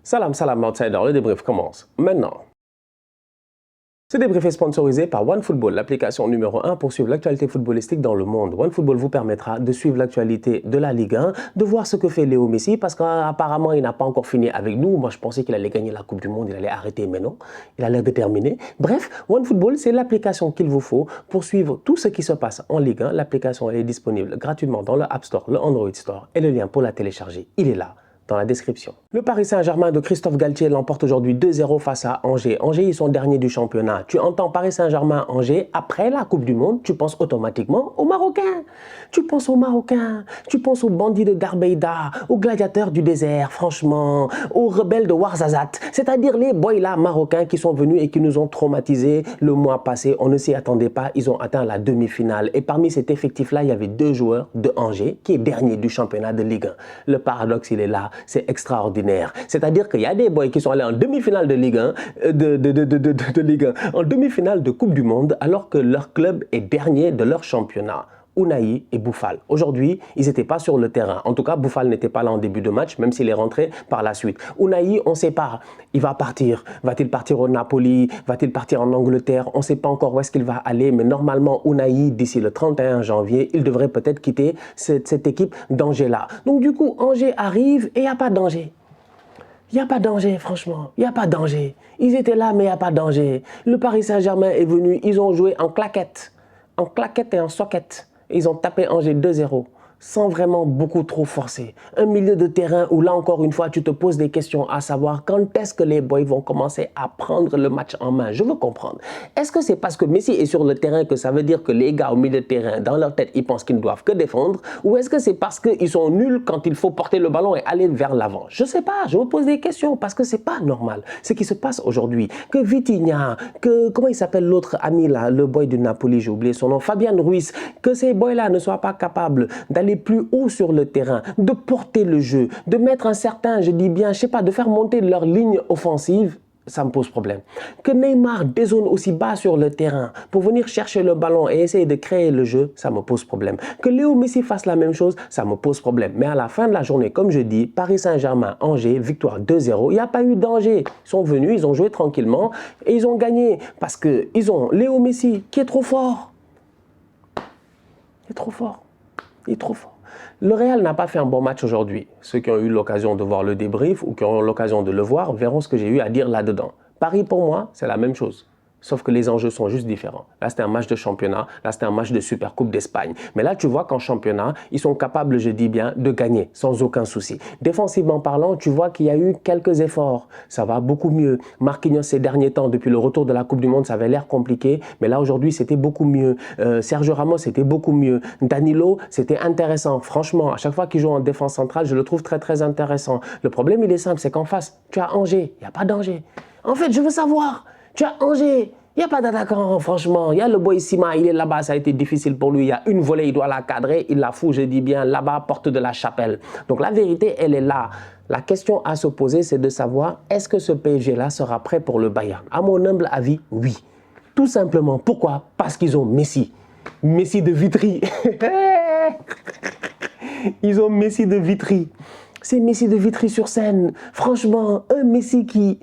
Salam, salam, outsider, le débrief commence maintenant. Ce débrief est sponsorisé par OneFootball, l'application numéro 1 pour suivre l'actualité footballistique dans le monde. OneFootball vous permettra de suivre l'actualité de la Ligue 1, de voir ce que fait Léo Messi, parce qu'apparemment il n'a pas encore fini avec nous. Moi je pensais qu'il allait gagner la Coupe du Monde, il allait arrêter, mais non, il a l'air déterminé. Bref, OneFootball, c'est l'application qu'il vous faut pour suivre tout ce qui se passe en Ligue 1. L'application est disponible gratuitement dans le App Store, le Android Store, et le lien pour la télécharger, il est là, dans la description. Le Paris Saint-Germain de Christophe Galtier l'emporte aujourd'hui 2-0 face à Angers. Angers, ils sont derniers du championnat. Tu entends Paris Saint-Germain, Angers, après la Coupe du Monde, tu penses automatiquement aux Marocains. Tu penses aux Marocains, tu penses aux bandits de Darbeïda, aux gladiateurs du désert, franchement, aux rebelles de Ouarzazate, c'est-à-dire les boys là marocains qui sont venus et qui nous ont traumatisés le mois passé. On ne s'y attendait pas, ils ont atteint la demi-finale. Et parmi cet effectif-là, il y avait 2 joueurs de Angers qui est dernier du championnat de Ligue 1. Le paradoxe, il est là. C'est extraordinaire. C'est-à-dire qu'il y a des boys qui sont allés en demi-finale de Ligue 1, en demi-finale de Coupe du Monde, alors que leur club est dernier de leur championnat. Ounahi et Boufal. Aujourd'hui, ils n'étaient pas sur le terrain. En tout cas, Boufal n'était pas là en début de match, même s'il est rentré par la suite. Ounahi, on ne sait pas. Il va partir. Va-t-il partir au Napoli? Va-t-il partir en Angleterre? On ne sait pas encore où est-ce qu'il va aller, mais normalement, Ounahi, d'ici le 31 janvier, il devrait peut-être quitter cette équipe d'Angers-là. Donc du coup, Angers arrive et il n'y a pas de danger. Il n'y a pas de danger, franchement. Il n'y a pas de danger. Ils étaient là, mais il n'y a pas de danger. Le Paris Saint-Germain est venu, ils ont joué en claquette. En claquette et en soquette. Ils ont tapé Angers 2-0, sans vraiment beaucoup trop forcer. Un milieu de terrain où là encore une fois tu te poses des questions à savoir quand est-ce que les boys vont commencer à prendre le match en main. Je veux comprendre. Est-ce que c'est parce que Messi est sur le terrain que ça veut dire que les gars au milieu de terrain, dans leur tête, ils pensent qu'ils ne doivent que défendre? Ou est-ce que c'est parce qu'ils sont nuls quand il faut porter le ballon et aller vers l'avant? Je ne sais pas, je me pose des questions parce que c'est pas normal ce qui se passe aujourd'hui. Que Vitinha, que comment il s'appelle l'autre ami là, le boy du Napoli, j'ai oublié son nom, Fabian Ruiz, que ces boys là ne soient pas capables d'aller plus haut sur le terrain, de porter le jeu, de mettre un certain, je dis bien, je sais pas, de faire monter leur ligne offensive, ça me pose problème. Que Neymar dézone aussi bas sur le terrain pour venir chercher le ballon et essayer de créer le jeu, ça me pose problème. Que Léo Messi fasse la même chose, ça me pose problème. Mais à la fin de la journée, comme je dis, Paris Saint-Germain, Angers, victoire 2-0, il n'y a pas eu de danger. Ils sont venus, ils ont joué tranquillement et ils ont gagné parce qu'ils ont Léo Messi qui est trop fort. Il est trop fort. Il est trop fort. Le Real n'a pas fait un bon match aujourd'hui. Ceux qui ont eu l'occasion de voir le débrief ou qui ont eu l'occasion de le voir verront ce que j'ai eu à dire là-dedans. Paris, pour moi, c'est la même chose. Sauf que les enjeux sont juste différents. Là, c'était un match de championnat. Là, c'était un match de Supercoupe d'Espagne. Mais là, tu vois qu'en championnat, ils sont capables, je dis bien, de gagner sans aucun souci. Défensivement parlant, tu vois qu'il y a eu quelques efforts. Ça va beaucoup mieux. Marquinhos, ces derniers temps, depuis le retour de la Coupe du Monde, ça avait l'air compliqué. Mais là, aujourd'hui, c'était beaucoup mieux. Sergio Ramos, c'était beaucoup mieux. Danilo, c'était intéressant. Franchement, à chaque fois qu'il joue en défense centrale, je le trouve très, très intéressant. Le problème, il est simple, c'est qu'en face, tu as Angers. Il n'y a pas d'Angers. En fait, je veux savoir. Tu as Angers, il n'y a pas d'attaquant, franchement. Il y a le boy Sima, il est là-bas, ça a été difficile pour lui. Il y a une volée, il doit la cadrer, il la fout, je dis bien, là-bas, porte de la Chapelle. Donc la vérité, elle est là. La question à se poser, c'est de savoir, est-ce que ce PSG-là sera prêt pour le Bayern? À mon humble avis, oui. Tout simplement. Pourquoi? Parce qu'ils ont Messi. Messi de Vitry. Ils ont Messi de Vitry. C'est Messi de Vitry sur scène. Franchement, un Messi qui...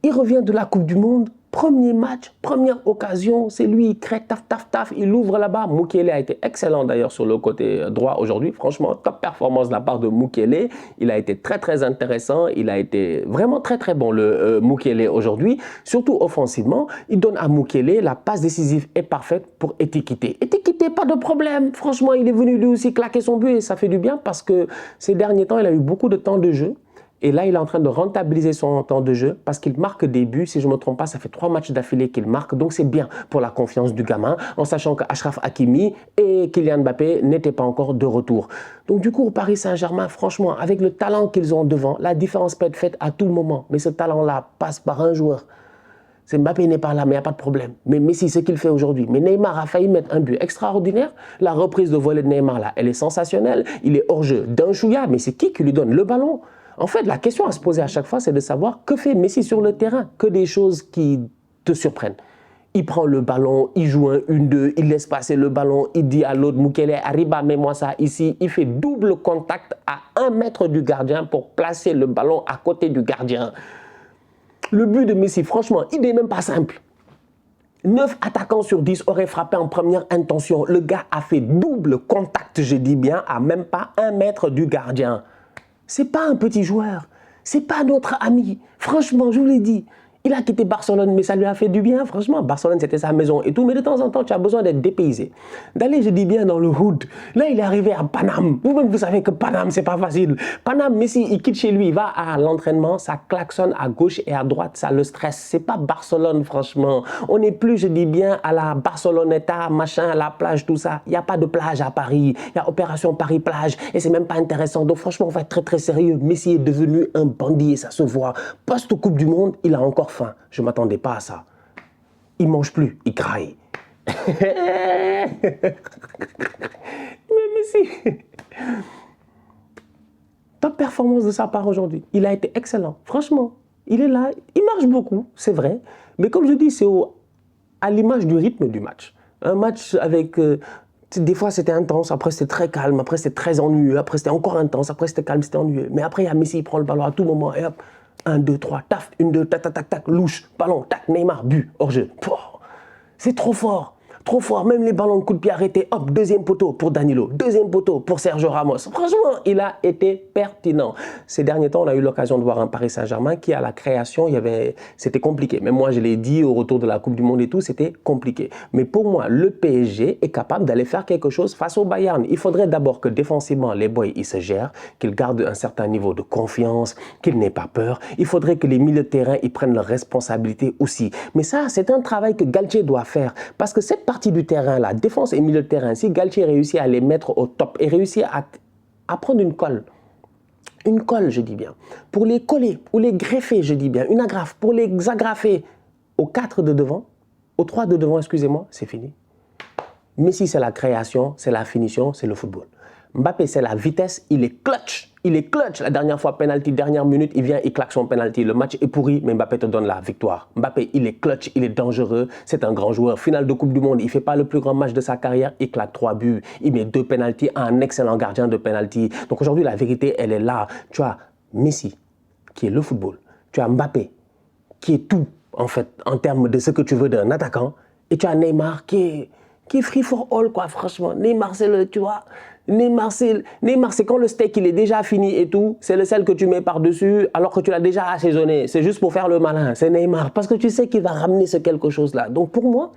Il revient de la Coupe du Monde, premier match, première occasion, c'est lui, il crée taf, taf, taf, il ouvre là-bas. Mukiele a été excellent d'ailleurs sur le côté droit aujourd'hui. Franchement, top performance de la part de Mukiele. Il a été très, très intéressant. Il a été vraiment très, très bon, le Mukiele aujourd'hui. Surtout offensivement, il donne à Mukiele la passe décisive est parfaite pour Ekitike. Ekitike, pas de problème. Franchement, il est venu lui aussi claquer son but et ça fait du bien parce que ces derniers temps, il a eu beaucoup de temps de jeu. Et là, il est en train de rentabiliser son temps de jeu parce qu'il marque des buts. Si je ne me trompe pas, ça fait 3 matchs d'affilée qu'il marque. Donc, c'est bien pour la confiance du gamin, en sachant qu'Achraf Hakimi et Kylian Mbappé n'étaient pas encore de retour. Donc, du coup, au Paris Saint-Germain, franchement, avec le talent qu'ils ont devant, la différence peut être faite à tout moment. Mais ce talent-là passe par un joueur. Mbappé n'est pas là, mais il n'y a pas de problème. Mais Messi, ce qu'il fait aujourd'hui. Mais Neymar a failli mettre un but extraordinaire. La reprise de volée de Neymar, là, elle est sensationnelle. Il est hors jeu d'un chouïa, mais c'est qui lui donne le ballon? En fait, la question à se poser à chaque fois, c'est de savoir que fait Messi sur le terrain, que des choses qui te surprennent. il prend le ballon, il joue un 1-2, il laisse passer le ballon, il dit à l'autre, Mukele, Arriba, mets-moi ça ici. Il fait double contact à 1 mètre du gardien pour placer le ballon à côté du gardien. Le but de Messi, franchement, il n'est même pas simple. 9 attaquants sur 10 auraient frappé en première intention. Le gars a fait double contact, je dis bien, à même pas 1 mètre du gardien. C'est pas un petit joueur. C'est pas notre ami. Franchement, je vous l'ai dit. Il a quitté Barcelone, mais ça lui a fait du bien. Franchement, Barcelone, c'était sa maison et tout. Mais de temps en temps, tu as besoin d'être dépaysé. D'aller, je dis bien, dans le hood. Là, il est arrivé à Paname. Vous-même, vous savez que Paname, c'est pas facile. Paname, Messi, il quitte chez lui, il va à l'entraînement, ça klaxonne à gauche et à droite, ça le stresse. C'est pas Barcelone, franchement. On n'est plus, je dis bien, à la Barceloneta, machin, à la plage, tout ça. Il n'y a pas de plage à Paris. Il y a Opération Paris-Plage et c'est même pas intéressant. Donc, franchement, on va être très, très sérieux. Messi est devenu un bandit et ça se voit. Post-Coupe du Monde, il a encore faim. Je ne m'attendais pas à ça. Il ne mange plus, il craille. Mais Messi, top performance de sa part aujourd'hui. Il a été excellent. Franchement, il est là. Il marche beaucoup, c'est vrai. Mais comme je dis, c'est à l'image du rythme du match. Un match avec... des fois, c'était intense. Après, c'était très calme. Après, c'était très ennuyeux. Après, c'était encore intense. Après, c'était calme, c'était ennuyeux. Mais après, il y a Messi, il prend le ballon à tout moment. Et hop, 1, 2, 3, taf, 1, 2, tac, tac, tac, tac, louche, ballon, tac, Neymar, but, hors-jeu. C'est trop fort. Trop fort, même les ballons de coup de pied arrêtés, hop, deuxième poteau pour Danilo, deuxième poteau pour Sergio Ramos. Franchement, il a été pertinent. Ces derniers temps, on a eu l'occasion de voir un Paris Saint-Germain qui, à la création, c'était compliqué. Même moi, je l'ai dit au retour de la Coupe du Monde et tout, c'était compliqué. Mais pour moi, le PSG est capable d'aller faire quelque chose face au Bayern. Il faudrait d'abord que défensivement, les boys, ils se gèrent, qu'ils gardent un certain niveau de confiance, qu'ils n'aient pas peur. Il faudrait que les milieux de terrain, ils prennent leurs responsabilités aussi. Mais ça, c'est un travail que Galtier doit faire. Parce que cette partie du terrain, la défense et milieu de terrain, si Galtier réussit à les mettre au top et réussit à prendre une colle, je dis bien, pour les coller ou les greffer, je dis bien, une agrafe, pour les agrafer aux 4 de devant, aux 3 de devant, excusez-moi, c'est fini. Messi, c'est la création, c'est la finition, c'est le football. Mbappé, c'est la vitesse, il est clutch. Il est clutch. La dernière fois, penalty, dernière minute, il vient, il claque son penalty. Le match est pourri, mais Mbappé te donne la victoire. Mbappé, il est clutch, il est dangereux. C'est un grand joueur. Finale de Coupe du Monde, il ne fait pas le plus grand match de sa carrière. Il claque 3 buts. Il met 2 penalties, un excellent gardien de penalty. Donc aujourd'hui, la vérité, elle est là. Tu as Messi, qui est le football. Tu as Mbappé, qui est tout, en fait, en termes de ce que tu veux d'un attaquant. Et tu as Neymar, qui est free for all, quoi, franchement. Neymar, c'est le, tu vois... Neymar, c'est quand le steak il est déjà fini et tout, c'est le sel que tu mets par-dessus alors que tu l'as déjà assaisonné. C'est juste pour faire le malin, c'est Neymar. Parce que tu sais qu'il va ramener ce quelque chose-là. Donc pour moi,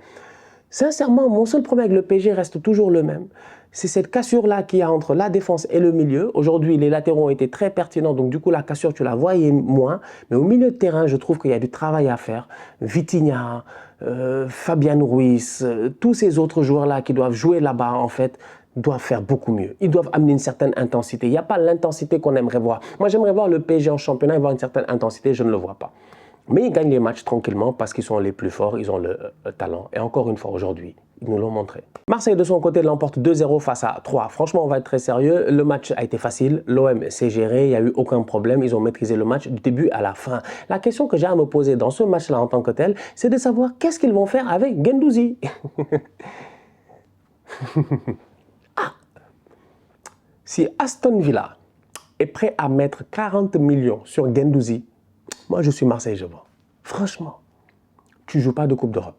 sincèrement, mon seul problème avec le PSG reste toujours le même. C'est cette cassure-là qu'il y a entre la défense et le milieu. Aujourd'hui, les latéraux ont été très pertinents, donc du coup, la cassure, tu la voyais moins. Mais au milieu de terrain, je trouve qu'il y a du travail à faire. Vitinha, Fabian Ruiz, tous ces autres joueurs-là qui doivent jouer là-bas, en fait, doivent faire beaucoup mieux. Ils doivent amener une certaine intensité. Il n'y a pas l'intensité qu'on aimerait voir. Moi, j'aimerais voir le PSG en championnat et voir une certaine intensité. Je ne le vois pas. Mais ils gagnent les matchs tranquillement parce qu'ils sont les plus forts, ils ont le talent. Et encore une fois, aujourd'hui, ils nous l'ont montré. Marseille, de son côté, l'emporte 2-0 face à 3. Franchement, on va être très sérieux. Le match a été facile. L'OM s'est géré. Il n'y a eu aucun problème. Ils ont maîtrisé le match du début à la fin. La question que j'ai à me poser dans ce match-là en tant que tel, c'est de savoir qu'est-ce qu'ils vont faire avec Guendouzi. Si Aston Villa est prêt à mettre 40 millions sur Guendouzi, moi je suis Marseille, je vois. Franchement, tu ne joues pas de Coupe d'Europe.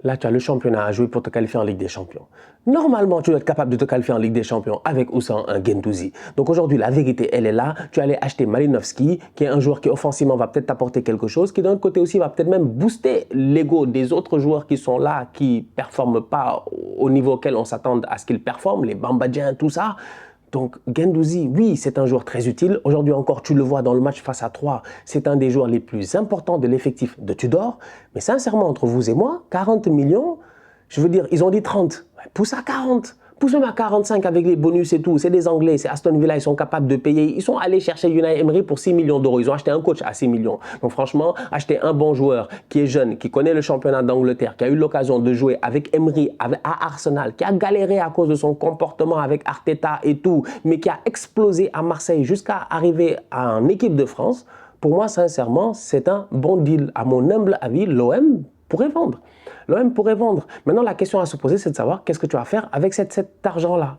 Là, tu as le championnat à jouer pour te qualifier en Ligue des Champions. Normalement, tu dois être capable de te qualifier en Ligue des Champions avec ou sans un Guendouzi. Donc aujourd'hui, la vérité, elle est là. Tu allais acheter Malinovski, qui est un joueur qui offensivement va peut-être t'apporter quelque chose, qui d'un autre côté aussi va peut-être même booster l'ego des autres joueurs qui sont là, qui ne performent pas au niveau auquel on s'attend à ce qu'ils performent, les Bambadjiens, tout ça. Donc Guendouzi, oui, c'est un joueur très utile. Aujourd'hui encore, tu le vois dans le match face à 3. C'est un des joueurs les plus importants de l'effectif de Tudor. Mais sincèrement, entre vous et moi, 40 millions, je veux dire, ils ont dit 30. Pousse à 40. Pousse même à 45 avec les bonus et tout. C'est des Anglais, c'est Aston Villa, ils sont capables de payer. Ils sont allés chercher Unai Emery pour 6 millions d'euros. Ils ont acheté un coach à 6 millions. Donc franchement, acheter un bon joueur qui est jeune, qui connaît le championnat d'Angleterre, qui a eu l'occasion de jouer avec Emery à Arsenal, qui a galéré à cause de son comportement avec Arteta et tout, mais qui a explosé à Marseille jusqu'à arriver en équipe de France. Pour moi, sincèrement, c'est un bon deal. À mon humble avis, l'OM pourrait vendre. L'OM pourrait vendre. Maintenant, la question à se poser, c'est de savoir qu'est-ce que tu vas faire avec cet argent-là.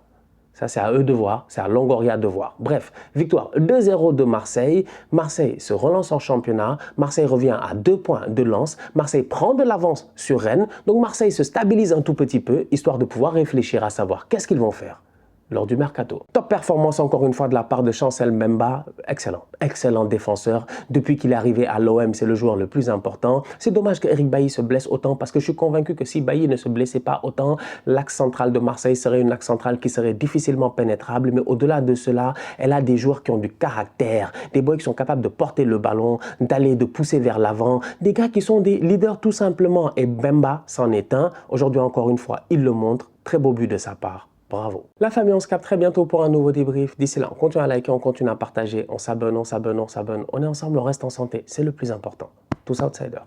Ça, c'est à eux de voir, c'est à Longoria de voir. Bref, victoire 2-0 de Marseille. Marseille se relance en championnat. Marseille revient à 2 points de Lens. Marseille prend de l'avance sur Rennes. Donc Marseille se stabilise un tout petit peu, histoire de pouvoir réfléchir à savoir qu'est-ce qu'ils vont faire lors du mercato. Top performance encore une fois de la part de Chancel Mbemba, excellent défenseur. Depuis qu'il est arrivé à l'OM, c'est le joueur le plus important. C'est dommage que Eric Bailly se blesse autant parce que je suis convaincu que si Bailly ne se blessait pas autant, l'axe central de Marseille serait une axe centrale qui serait difficilement pénétrable. Mais au-delà de cela, elle a des joueurs qui ont du caractère, des boys qui sont capables de porter le ballon, de pousser vers l'avant, des gars qui sont des leaders tout simplement. Et Mbemba s'en est un. Aujourd'hui encore une fois, il le montre. Très beau but de sa part. Bravo. La famille, on se capte très bientôt pour un nouveau débrief. D'ici là, on continue à liker, on continue à partager, on s'abonne. On est ensemble, on reste en santé. C'est le plus important. Tous outsiders.